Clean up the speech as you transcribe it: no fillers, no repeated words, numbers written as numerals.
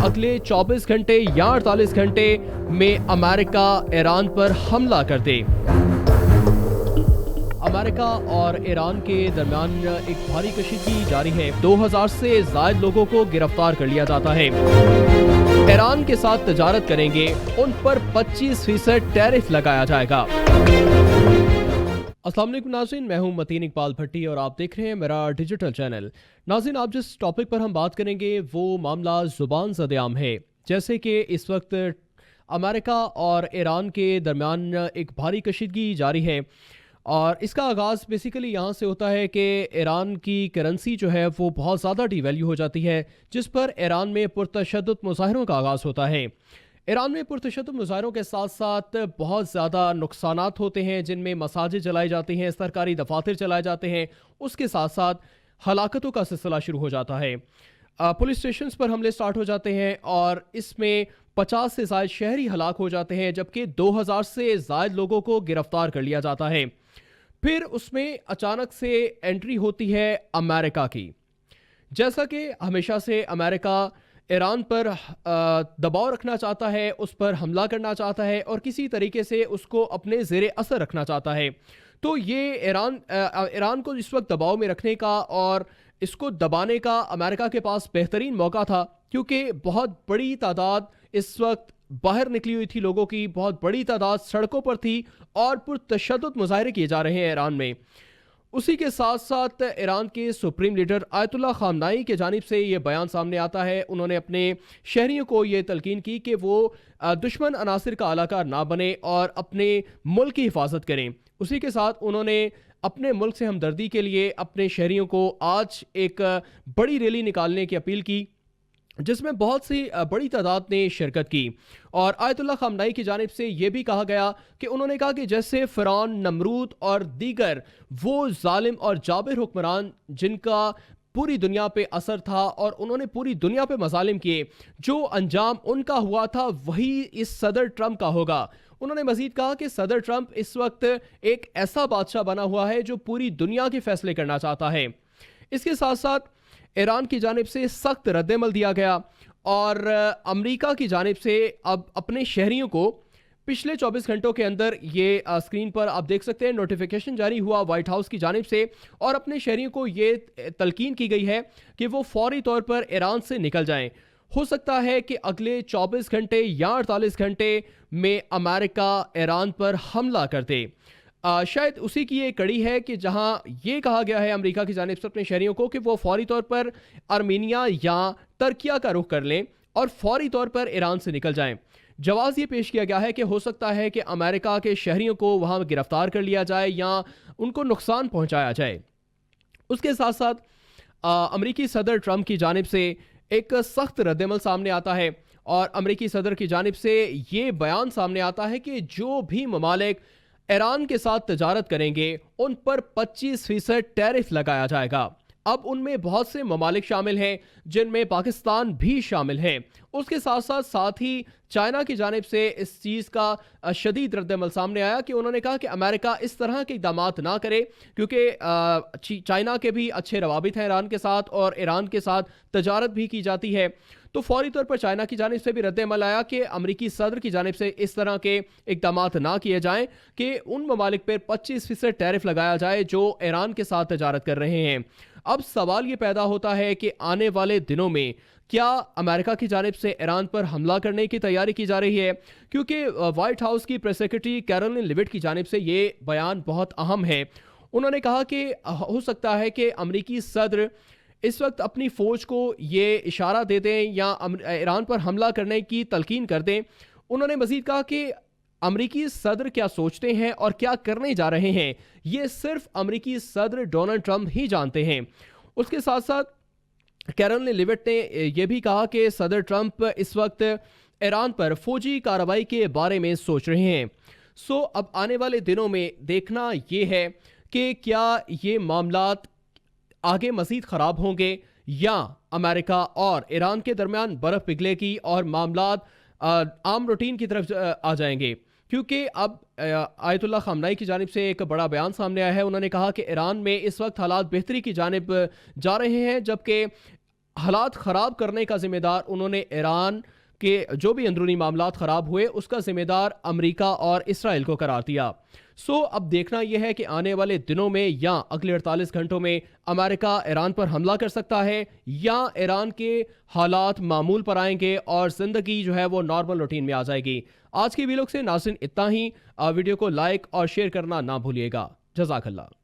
अगले 24 घंटे या 48 घंटे में अमेरिका ईरान पर हमला कर दे। अमेरिका और ईरान के दरमियान एक भारी कशीदगी जारी है। 2000 से ज्यादा लोगों को गिरफ्तार कर लिया जाता है। ईरान के साथ तजारत करेंगे उन पर 25% टैरिफ लगाया जाएगा। अस्सलाम वालेकुम नाज़रीन, मैं हूं मतीन इकबाल भट्टी और आप देख रहे हैं मेरा डिजिटल चैनल। नाज़रीन, आप जिस टॉपिक पर हम बात करेंगे वो मामला ज़ुबान ज़द-ए-आम है। जैसे कि इस वक्त अमेरिका और ईरान के दरमियान एक भारी कशीदगी जारी है और इसका आगाज़ बेसिकली यहाँ से होता है कि ईरान की करेंसी जो है वो बहुत ज़्यादा डीवैल्यू हो जाती है, जिस पर ईरान में पुरतशद्दुद मुज़ाहरों का आगाज़ होता है। ईरान में पुरतशद्दुद मुज़ाहरों के साथ साथ बहुत ज़्यादा नुकसानात होते हैं, जिनमें मसाजिद जलाई जाती हैं, सरकारी दफातर चलाए जाते हैं। उसके साथ साथ हलाकतों का सिलसिला शुरू हो जाता है। पुलिस स्टेशंस पर हमले स्टार्ट हो जाते हैं और इसमें 50 से ज़ायद शहरी हलाक हो जाते हैं, जबकि 2000 से ज़ायद लोगों को गिरफ्तार कर लिया जाता है। फिर उसमें अचानक से एंट्री होती है अमेरिका की। जैसा कि हमेशा से अमेरिका ईरान पर दबाव रखना चाहता है, उस पर हमला करना चाहता है और किसी तरीके से उसको अपने ज़ेरे असर रखना चाहता है। तो ये ईरान को इस वक्त दबाव में रखने का और इसको दबाने का अमेरिका के पास बेहतरीन मौका था, क्योंकि बहुत बड़ी तादाद इस वक्त बाहर निकली हुई थी, लोगों की बहुत बड़ी तादाद सड़कों पर थी और पुरतशद्दुद मुज़ाहरे किए जा रहे हैं ईरान में। उसी के साथ साथ ईरान के सुप्रीम लीडर आयतुल्लाह ख़ामनाई के जानिब से ये बयान सामने आता है। उन्होंने अपने शहरियों को ये तलकीन की कि वो दुश्मन अनासिर का अलाकार ना बने और अपने मुल्क की हिफाजत करें। उसी के साथ उन्होंने अपने मुल्क से हमदर्दी के लिए अपने शहरियों को आज एक बड़ी रैली निकालने की अपील की, जिसमें बहुत सी बड़ी तादाद ने शिरकत की। और आयतुल्लाह ख़ामनाई की जानिब से ये भी कहा गया कि उन्होंने कहा कि जैसे फ़िरौन, नमरूद और दीगर वो जालिम और जाबिर हुक्मरान जिनका पूरी दुनिया पे असर था और उन्होंने पूरी दुनिया पे मज़ालिम किए, जो अंजाम उनका हुआ था वही इस सदर ट्रंप का होगा। उन्होंने मज़ीद कहा कि सदर ट्रंप इस वक्त एक ऐसा बादशाह बना हुआ है जो पूरी दुनिया के फैसले करना चाहता है। इसके साथ साथ ईरान की जानिब से सख्त रद्द-ए-अमल दिया गया और अमेरिका की जानिब से अब अपने शहरियों को पिछले 24 घंटों के अंदर ये स्क्रीन पर आप देख सकते हैं नोटिफिकेशन जारी हुआ वाइट हाउस की जानिब से और अपने शहरियों को ये तलकीन की गई है कि वो फौरी तौर पर ईरान से निकल जाएं। हो सकता है कि अगले 24 घंटे या 48 घंटे में अमेरिका ईरान पर हमला कर दे। शायद उसी की ये कड़ी है कि जहां ये कहा गया है अमेरिका की जानिब से अपने शहरियों को कि वो फौरी तौर पर आर्मीनिया या तुर्किया का रुख कर लें और फौरी तौर पर ईरान से निकल जाएं। जवाब ये पेश किया गया है कि हो सकता है कि अमेरिका के शहरियों को वहां गिरफ्तार कर लिया जाए या उनको नुकसान पहुंचाया जाए। उसके साथ साथ अमेरिकी सदर ट्रंप की जानिब से एक सख्त रद्द-ए-अमल सामने आता है और अमेरिकी सदर की जानिब से ये बयान सामने आता है कि जो भी ममालिक ईरान के साथ तजारत करेंगे उन पर 25% टैरिफ लगाया जाएगा। अब उनमें बहुत से ममालिक शामिल हैं, जिनमें पाकिस्तान भी शामिल है। उसके साथ ही चाइना की जानिब से इस चीज़ का शदीद रद्द-ए-अमल सामने आया कि उन्होंने कहा कि अमेरिका इस तरह के इक़दामात ना करे, क्योंकि चाइना के भी अच्छे रवाबित हैं ईरान के साथ और ईरान के साथ तजारत भी की जाती है। तो फौरी तौर पर चाइना की जानिब से भी रद्द-ए-अमल आया कि अमेरिकी सदर की जानिब से इस तरह के इक़दामात ना किए जाएं कि उन ममालिक पर 25% टैरिफ लगाया जाए जो ईरान के साथ तजारत कर रहे हैं। अब सवाल ये पैदा होता है कि आने वाले दिनों में क्या अमेरिका की जानिब से ईरान पर हमला करने की तैयारी की जा रही है, क्योंकि व्हाइट हाउस की प्रेस सेक्रेटरी कैरोलिन लिविट की जानिब से ये बयान बहुत अहम है। उन्होंने कहा कि हो सकता है कि अमेरिकी सदर इस वक्त अपनी फ़ौज को ये इशारा दे दें या ईरान पर हमला करने की तलकीन कर दें। उन्होंने मज़ीद कहा कि अमेरिकी सदर क्या सोचते हैं और क्या करने जा रहे हैं, ये सिर्फ अमेरिकी सदर डोनाल्ड ट्रंप ही जानते हैं। उसके साथ साथ कैरोलिन लिविट ने यह भी कहा कि सदर ट्रंप इस वक्त ईरान पर फौजी कार्रवाई के बारे में सोच रहे हैं। अब आने वाले दिनों में देखना यह है कि क्या ये मामलात आगे मज़ीद ख़राब होंगे या अमेरिका और ईरान के दरमियान बर्फ़ पिघलेगी और मामलात आम रूटीन की तरफ आ जाएंगे। क्योंकि अब आयतुल्लाह ख़ामनाई की जानिब से एक बड़ा बयान सामने आया है। उन्होंने कहा कि ईरान में इस वक्त हालात बेहतरी की जानिब जा रहे हैं, जबकि हालात ख़राब करने का ज़िम्मेदार उन्होंने ईरान के जो भी अंदरूनी मामलात ख़राब हुए उसका ज़िम्मेदार अमेरिका और इसराइल को करार दिया। अब देखना यह है कि आने वाले दिनों में या अगले 48 घंटों में अमेरिका ईरान पर हमला कर सकता है या ईरान के हालात मामूल पर आएंगे और ज़िंदगी जो है वो नॉर्मल रूटीन में आ जाएगी। आज की वीडियो से नाज़रीन इतना ही। वीडियो को लाइक और शेयर करना ना भूलिएगा। जज़ाकल्लाह।